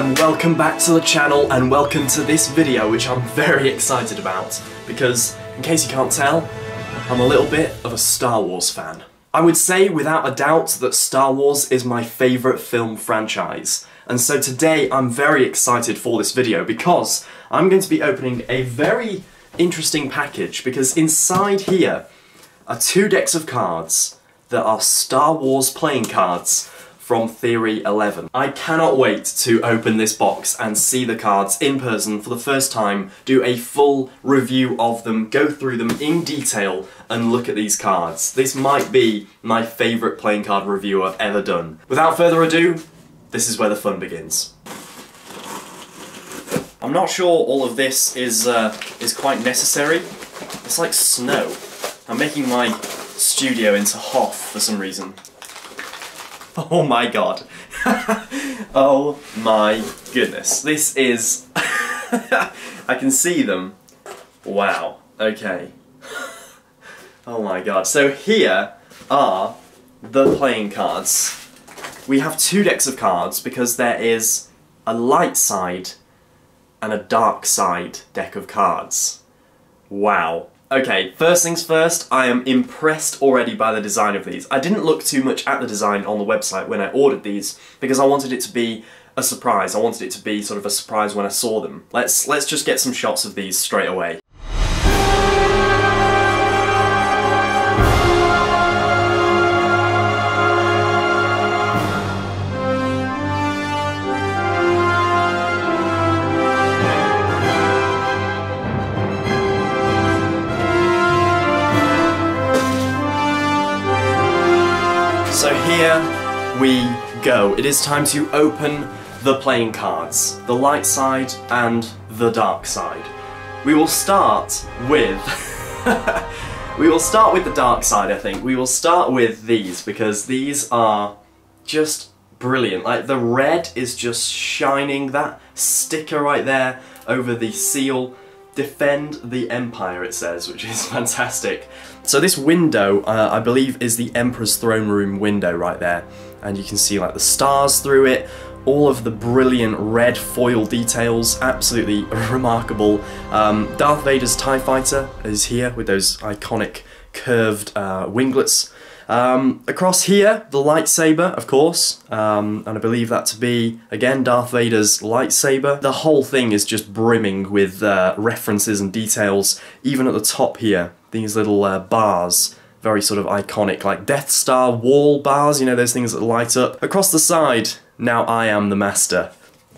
and welcome back to the channel and welcome to this video which I'm very excited about because, in case you can't tell, I'm a little bit of a Star Wars fan. I would say without a doubt that Star Wars is my favourite film franchise, and so today I'm very excited for this video because I'm going to be opening a very interesting package because inside here are 2 decks of cards that are Star Wars playing cards from Theory 11. I cannot wait to open this box and see the cards in person for the first time, do a full review of them, go through them in detail and look at these cards. This might be my favourite playing card review I've ever done. Without further ado, this is where the fun begins. I'm not sure all of this is quite necessary. It's like snow. I'm making my studio into Hoth for some reason. Oh my god. Oh my goodness. This is... I can see them. Wow. Okay. Oh my god. So here are the playing cards. We have 2 decks of cards because there is a light side and a dark side deck of cards. Wow. Okay, first things first, I am impressed already by the design of these. I didn't look too much at the design on the website when I ordered these because I wanted it to be a surprise. I wanted it to be sort of a surprise when I saw them. Let's just get some shots of these straight away. So here we go. It is time to open the playing cards. The light side and the dark side. We will start with... we will start with the dark side, I think. We will start with these because these are just brilliant. Like, the red is just shining. That sticker right there over the seal. Defend the Empire, it says, which is fantastic. So this window, I believe, is the Emperor's Throne Room window right there. And you can see like the stars through it, all of the brilliant red foil details, absolutely remarkable. Darth Vader's TIE Fighter is here with those iconic curved winglets. Across here, the lightsaber, of course, and I believe that to be, again, Darth Vader's lightsaber. The whole thing is just brimming with references and details. Even at the top here, these little bars, very sort of iconic, like Death Star wall bars, you know, those things that light up. Across the side, now I am the master.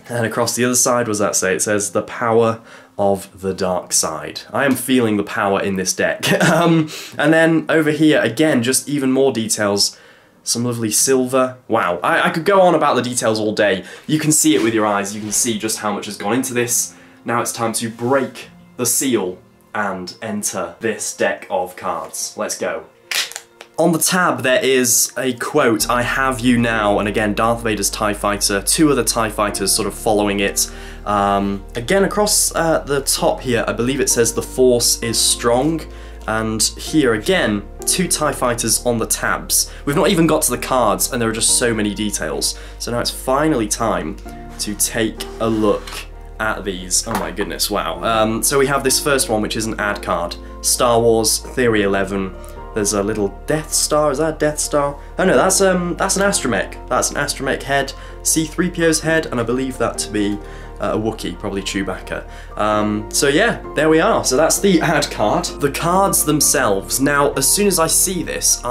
And across the other side, what does that say? It says, the power of the dark side. I am feeling the power in this deck. And then over here, again, just even more details. Some lovely silver. Wow, I could go on about the details all day. You can see it with your eyes. You can see just how much has gone into this. Now it's time to break the seal and enter this deck of cards. Let's go. On the tab there is a quote, "I have you now," and again Darth Vader's TIE Fighter, 2 other TIE Fighters sort of following it. Again across the top here I believe it says the Force is strong, and here again 2 TIE Fighters on the tabs. We've not even got to the cards and there are just so many details. So now it's finally time to take a look at these. Oh my goodness, wow. So we have this first one which is an ad card, Star Wars Theory 11. There's a little Death Star, is that a Death Star? Oh no, that's an astromech. That's an astromech head, C-3PO's head, and I believe that to be a Wookiee, probably Chewbacca. So yeah, there we are. So that's the ad card. The cards themselves. Now, as soon as I see this,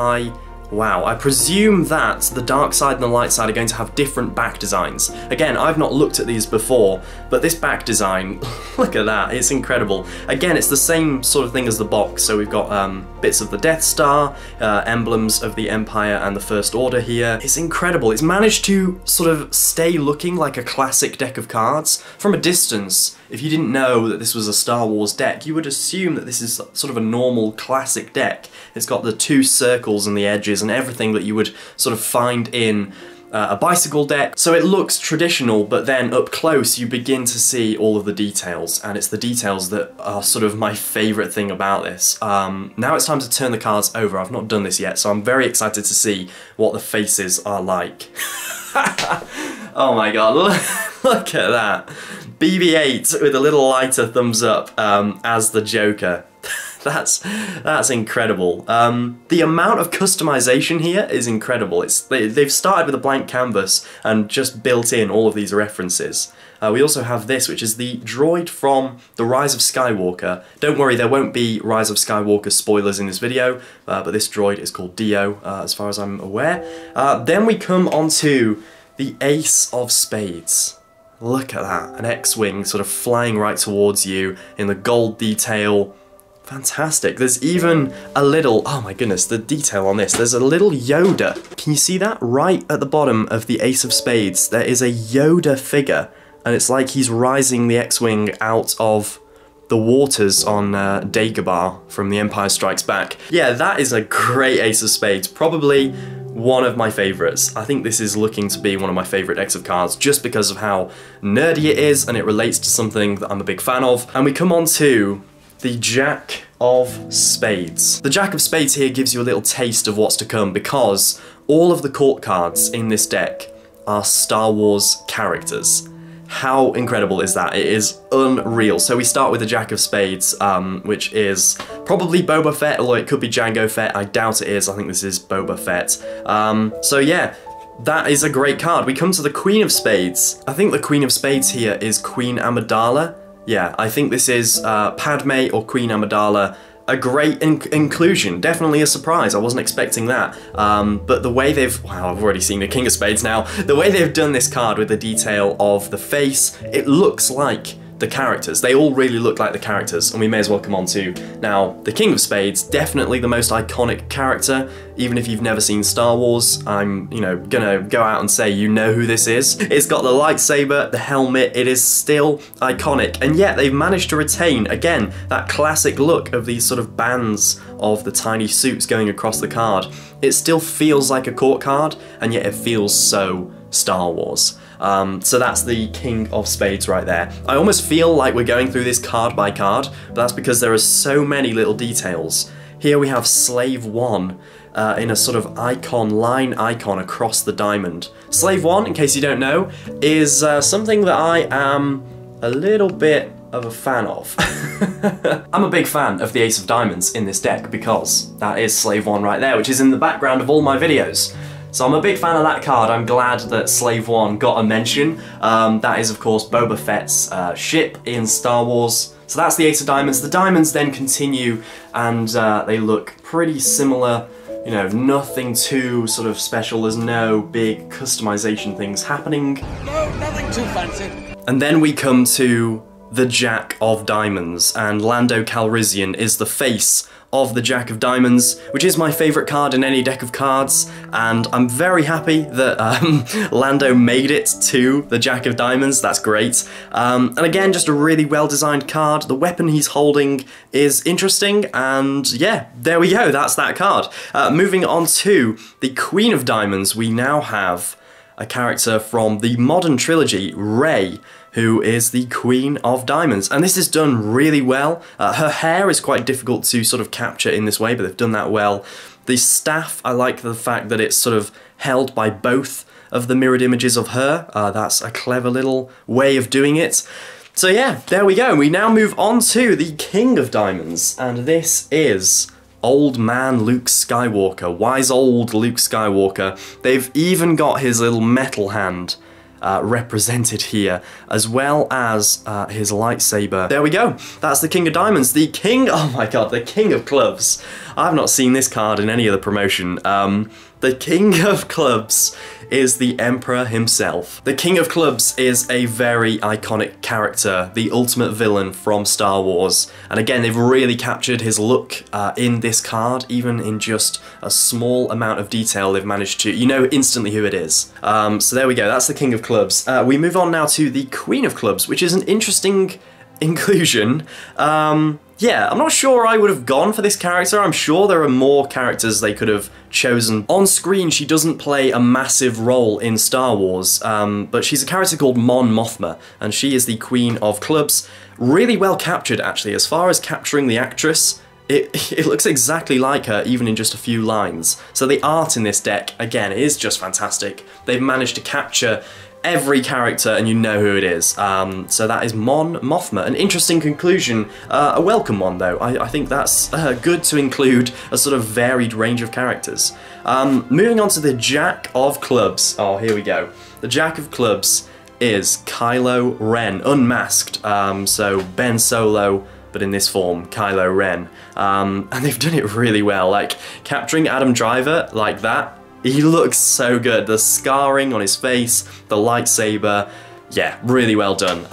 wow, I presume that the dark side and the light side are going to have different back designs. Again, I've not looked at these before, but this back design, look at that, it's incredible. Again, it's the same sort of thing as the box, so we've got bits of the Death Star, emblems of the Empire and the First Order here. It's incredible. It's managed to sort of stay looking like a classic deck of cards. From a distance, if you didn't know that this was a Star Wars deck, you would assume that this is sort of a normal classic deck. It's got the 2 circles and the edges and everything that you would sort of find in a bicycle deck. So it looks traditional, but then up close you begin to see all of the details, and it's the details that are sort of my favourite thing about this. Now it's time to turn the cards over. I've not done this yet, so I'm very excited to see what the faces are like. Oh my god, Look at that. BB-8 with a little lighter thumbs up as the Joker. That's incredible. The amount of customization here is incredible. They've started with a blank canvas and just built in all of these references. We also have this, which is the droid from The Rise of Skywalker. Don't worry, there won't be Rise of Skywalker spoilers in this video, but this droid is called Dio, as far as I'm aware. Then we come onto the Ace of Spades. Look at that, an X-Wing sort of flying right towards you in the gold detail. Fantastic. There's even a little, oh my goodness, the detail on this. There's a little Yoda. Can you see that? Right at the bottom of the Ace of Spades, there is a Yoda figure. And it's like he's rising the X-Wing out of the waters on Dagobah from The Empire Strikes Back. Yeah, that is a great Ace of Spades. Probably one of my favourites. I think this is looking to be one of my favourite decks of cards just because of how nerdy it is and it relates to something that I'm a big fan of. And we come on to the Jack of Spades. The Jack of Spades here gives you a little taste of what's to come because all of the court cards in this deck are Star Wars characters. How incredible is that? It is unreal. So we start with the Jack of Spades, which is probably Boba Fett, although it could be Jango Fett. I doubt it is. I think this is Boba Fett. So yeah, that is a great card. We come to the Queen of Spades. I think the Queen of Spades here is Queen Amidala. Yeah, I think this is Padme or Queen Amidala. A great inclusion, definitely a surprise, I wasn't expecting that. But the way they've, wow, I've already seen the King of Spades now. The way they've done this card with the detail of the face, it looks like the characters. They all really look like the characters, and we may as well come on to now the King of Spades, definitely the most iconic character. Even if you've never seen Star Wars, I'm, you know, gonna go out and say you know who this is. It's got the lightsaber, the helmet, it is still iconic, and yet they've managed to retain, again, that classic look of these sort of bands of the tiny suits going across the card. It still feels like a court card, and yet it feels so Star Wars. So that's the King of Spades right there. I almost feel like we're going through this card by card, but that's because there are so many little details. Here we have Slave 1 in a sort of icon, line icon across the diamond. Slave 1, in case you don't know, is something that I am a little bit of a fan of. I'm a big fan of the Ace of Diamonds in this deck because that is Slave 1 right there, which is in the background of all my videos. So I'm a big fan of that card. I'm glad that Slave 1 got a mention. That is, of course, Boba Fett's ship in Star Wars. So that's the Ace of Diamonds. The diamonds then continue, and they look pretty similar. You know, nothing too sort of special. There's no big customization things happening. No, nothing too fancy. And then we come to the Jack of Diamonds, and Lando Calrissian is the face of the Jack of Diamonds, which is my favourite card in any deck of cards, and I'm very happy that Lando made it to the Jack of Diamonds. That's great. And again, just a really well-designed card. The weapon he's holding is interesting, and yeah, there we go, that's that card. Moving on to the Queen of Diamonds, we now have a character from the modern trilogy, Rey, who is the Queen of Diamonds. And this is done really well. Her hair is quite difficult to sort of capture in this way, but they've done that well. The staff, I like the fact that it's sort of held by both of the mirrored images of her. That's a clever little way of doing it. So yeah, there we go. We now move on to the King of Diamonds, and this is Old Man Luke Skywalker, wise old Luke Skywalker. They've even got his little metal hand represented here, as well as his lightsaber. There we go, that's the King of Diamonds. The King, oh my god, the King of Clubs. I've not seen this card in any of the promotion. The King of Clubs is the Emperor himself. The King of Clubs is a very iconic character, the ultimate villain from Star Wars. And again, they've really captured his look in this card, even in just a small amount of detail they've managed to, you know instantly who it is. So there we go, that's the King of Clubs. We move on now to the Queen of Clubs, which is an interesting inclusion. Yeah, I'm not sure I would have gone for this character. I'm sure there are more characters they could have chosen. On screen, she doesn't play a massive role in Star Wars, but she's a character called Mon Mothma, and she is the Queen of Clubs. Really well captured, actually. As far as capturing the actress, it looks exactly like her, even in just a few lines. So the art in this deck, again, is just fantastic. They've managed to capture every character and you know who it is. So that is Mon Mothma. An interesting conclusion, a welcome one though. I think that's good to include a sort of varied range of characters. Moving on to the Jack of Clubs. Oh, here we go. The Jack of Clubs is Kylo Ren, unmasked. So Ben Solo, but in this form, Kylo Ren. And they've done it really well. Like, capturing Adam Driver like that, he looks so good. The scarring on his face, the lightsaber, yeah, really well done.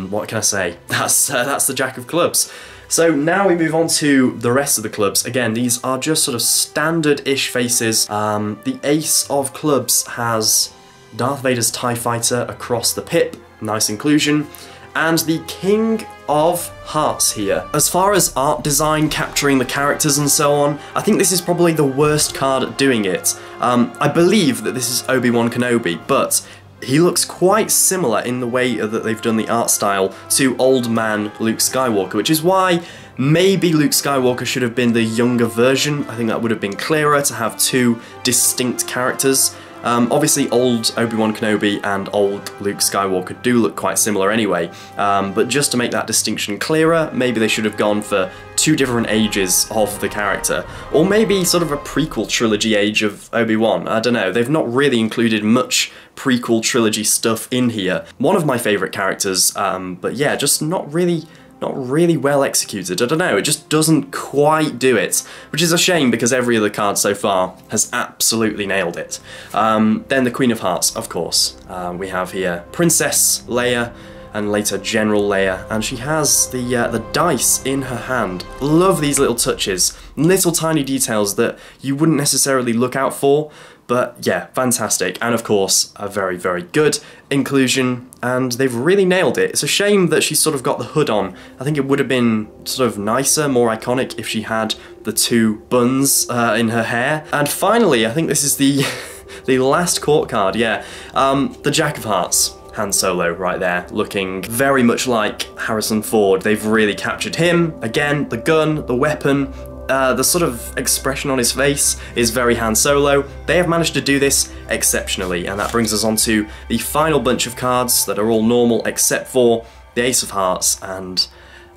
What can I say? That's the Jack of Clubs. So now we move on to the rest of the clubs. Again, these are just sort of standard-ish faces. The Ace of Clubs has Darth Vader's TIE Fighter across the pip, nice inclusion, and the King of Hearts here. As far as art design, capturing the characters and so on, I think this is probably the worst card at doing it. I believe that this is Obi-Wan Kenobi, but he looks quite similar in the way that they've done the art style to old man Luke Skywalker, which is why maybe Luke Skywalker should have been the younger version. I think that would have been clearer to have two distinct characters. Obviously old Obi-Wan Kenobi and old Luke Skywalker do look quite similar anyway, but just to make that distinction clearer, maybe they should have gone for two different ages of the character, or maybe sort of a prequel trilogy age of Obi-Wan. I don't know, they've not really included much prequel trilogy stuff in here. One of my favourite characters, but yeah, just not really well executed. I don't know, it just doesn't quite do it, which is a shame because every other card so far has absolutely nailed it. Then the Queen of Hearts, of course. We have here Princess Leia and later General Leia, and she has the dice in her hand. Love these little touches, little tiny details that you wouldn't necessarily look out for, but yeah, fantastic. And of course, a very, very good inclusion, and they've really nailed it. It's a shame that she's sort of got the hood on. I think it would have been sort of nicer, more iconic if she had the two buns in her hair. And finally, I think this is the, the last court card, yeah. The Jack of Hearts. Han Solo right there, looking very much like Harrison Ford. They've really captured him. Again, the gun, the weapon, the sort of expression on his face is very Han Solo. They have managed to do this exceptionally, and that brings us on to the final bunch of cards that are all normal except for the Ace of Hearts, and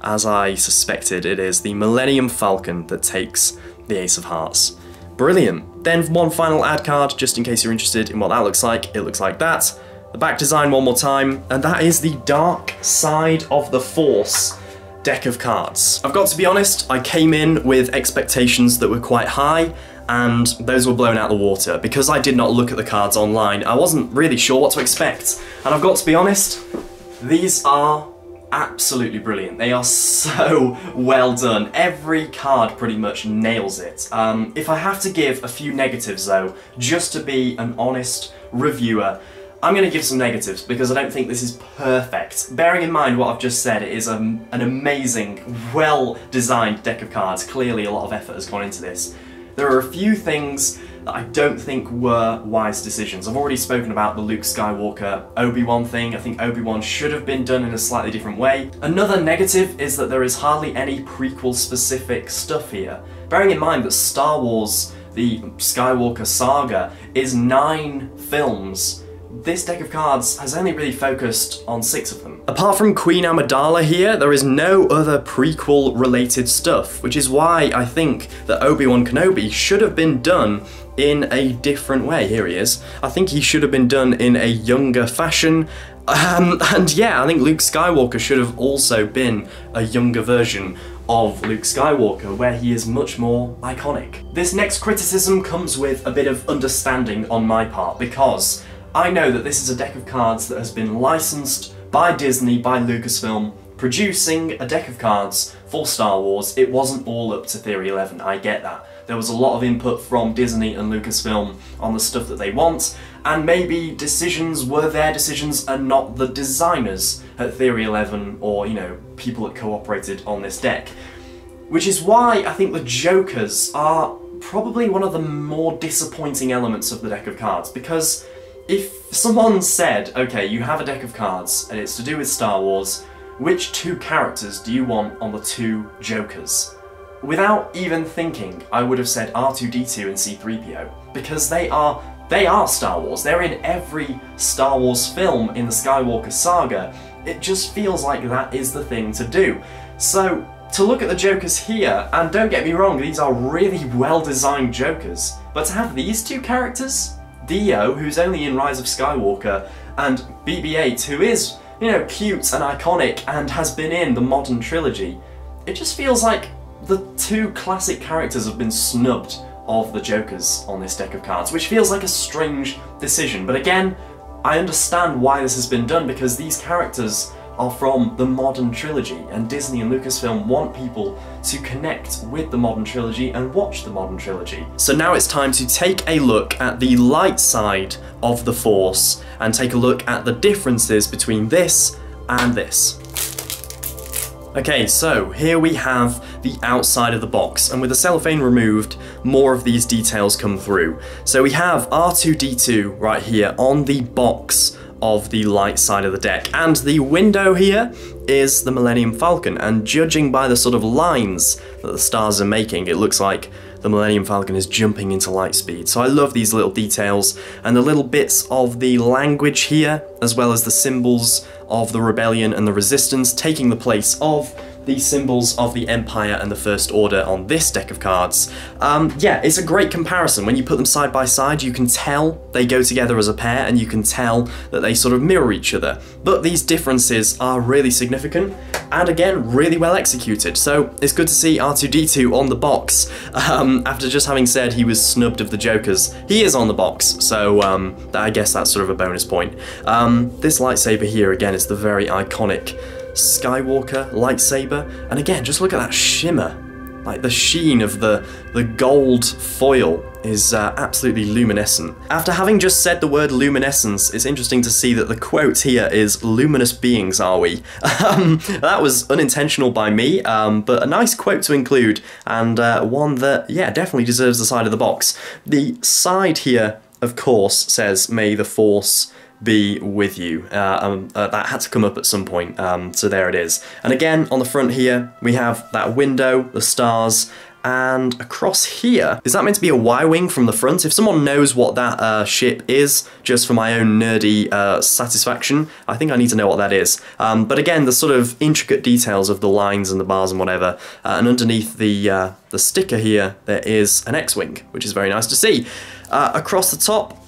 as I suspected, it is the Millennium Falcon that takes the Ace of Hearts. Brilliant. Then one final ad card, just in case you're interested in what that looks like. It looks like that. The back design one more time, and that is the Dark Side of the Force deck of cards. I've got to be honest, I came in with expectations that were quite high, and those were blown out the water because I did not look at the cards online. I wasn't really sure what to expect, and I've got to be honest, these are absolutely brilliant. They are so well done. Every card pretty much nails it. If I have to give a few negatives though, just to be an honest reviewer, I'm going to give some negatives because I don't think this is perfect. Bearing in mind what I've just said, it is an amazing, well-designed deck of cards. Clearly a lot of effort has gone into this. There are a few things that I don't think were wise decisions. I've already spoken about the Luke Skywalker Obi-Wan thing. I think Obi-Wan should have been done in a slightly different way. Another negative is that there is hardly any prequel-specific stuff here. Bearing in mind that Star Wars, the Skywalker saga, is 9 films, this deck of cards has only really focused on 6 of them. Apart from Queen Amidala here, there is no other prequel related stuff, which is why I think that Obi-Wan Kenobi should have been done in a different way. Here he is. I think he should have been done in a younger fashion. And yeah, I think Luke Skywalker should have also been a younger version of Luke Skywalker, where he is much more iconic. This next criticism comes with a bit of understanding on my part, because I know that this is a deck of cards that has been licensed by Disney, by Lucasfilm, producing a deck of cards for Star Wars. It wasn't all up to Theory 11, I get that. There was a lot of input from Disney and Lucasfilm on the stuff that they want, and maybe decisions were their decisions and not the designers at Theory 11 or, you know, people that cooperated on this deck. Which is why I think the Jokers are probably one of the more disappointing elements of the deck of cards, because if someone said, okay, you have a deck of cards and it's to do with Star Wars, which 2 characters do you want on the 2 Jokers? Without even thinking, I would have said R2-D2 and C-3PO, because they are They are Star Wars. They're in every Star Wars film in the Skywalker saga. It just feels like that is the thing to do. So, to look at the Jokers here, and don't get me wrong, these are really well-designed Jokers, but to have these two characters, Dio, who's only in Rise of Skywalker, and BB-8, who is, you know, cute and iconic and has been in the modern trilogy, it just feels like the two classic characters have been snubbed of the Jokers on this deck of cards, which feels like a strange decision. But again, I understand why this has been done, because these characters are from the modern trilogy, and Disney and Lucasfilm want people to connect with the modern trilogy and watch the modern trilogy. So now it's time to take a look at the light side of the Force and take a look at the differences between this and this. Okay, so here we have the outside of the box, and with the cellophane removed, more of these details come through. So we have R2-D2 right here on the box of the light side of the deck, and the window here is the Millennium Falcon, and judging by the sort of lines that the stars are making, it looks like the Millennium Falcon is jumping into light speed. So I love these little details, and the little bits of the language here, as well as the symbols of the Rebellion and the Resistance taking the place of the symbols of the Empire and the First Order on this deck of cards. Yeah, it's a great comparison. When you put them side by side, you can tell they go together as a pair, and you can tell that they sort of mirror each other. But these differences are really significant, and again, really well executed. So it's good to see R2-D2 on the box. After just having said he was snubbed of the Jokers, he is on the box, so I guess that's sort of a bonus point. This lightsaber here, again, is the very iconic Skywalker lightsaber, and again, just look at that shimmer. Like, the sheen of the gold foil is absolutely luminescent. After having just said the word luminescence, it's interesting to see that the quote here is "luminous beings are we." That was unintentional by me, but a nice quote to include, and one that, yeah, definitely deserves the side of the box. The side here, of course, says "May the Force be with you." That had to come up at some point, so there it is. And again, on the front here, we have that window, the stars, and across here, is that meant to be a Y-wing from the front? If someone knows what that ship is, just for my own nerdy satisfaction, I think I need to know what that is. But again, the sort of intricate details of the lines and the bars and whatever, and underneath the sticker here, there is an X-wing, which is very nice to see. Across the top,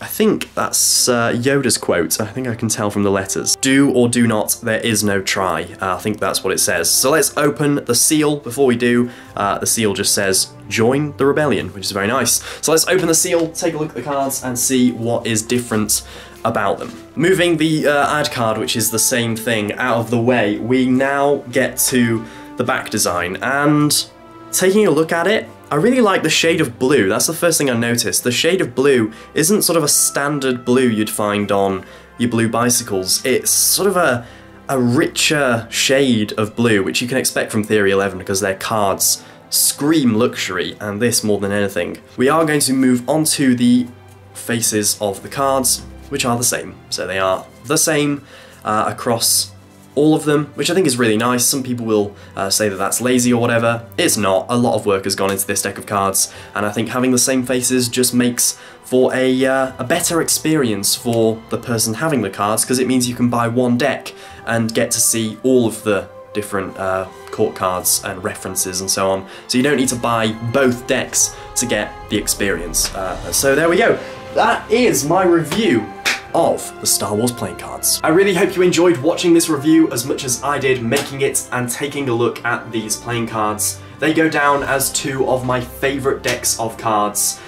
I think that's Yoda's quote. I think I can tell from the letters. "Do or do not, there is no try." I think that's what it says. So let's open the seal. Before we do, the seal just says, "Join the Rebellion," which is very nice. So let's open the seal, take a look at the cards, and see what is different about them. Moving the ad card, which is the same thing, out of the way, we now get to the back design, and taking a look at it, I really like the shade of blue. That's the first thing I noticed. The shade of blue isn't sort of a standard blue you'd find on your blue bicycles. It's sort of a richer shade of blue, which you can expect from Theory 11 because their cards scream luxury, and this more than anything. We are going to move on to the faces of the cards, which are the same. So they are the same across all of them, which I think is really nice. Some people will say that that's lazy or whatever. It's not. A lot of work has gone into this deck of cards, and I think having the same faces just makes for a better experience for the person having the cards, because it means you can buy one deck and get to see all of the different court cards and references and so on. So you don't need to buy both decks to get the experience. So there we go. That is my review of the Star Wars playing cards. I really hope you enjoyed watching this review as much as I did making it and taking a look at these playing cards. They go down as two of my favourite decks of cards.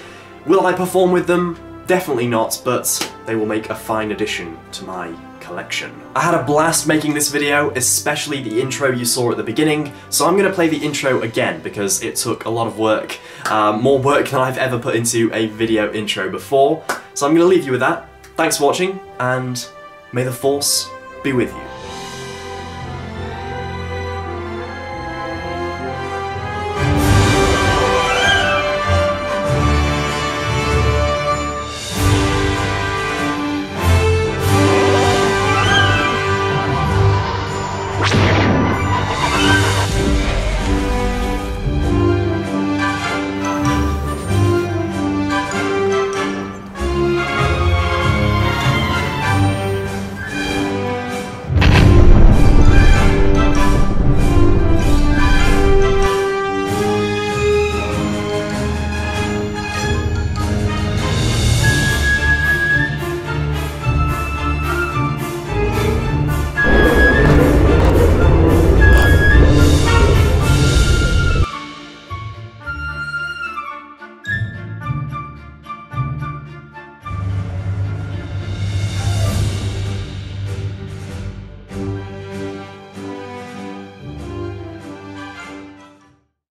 Will I perform with them? Definitely not, but they will make a fine addition to my collection. I had a blast making this video, especially the intro you saw at the beginning, so I'm going to play the intro again because it took a lot of work, more work than I've ever put into a video intro before. So I'm going to leave you with that. Thanks for watching, and may the Force be with you.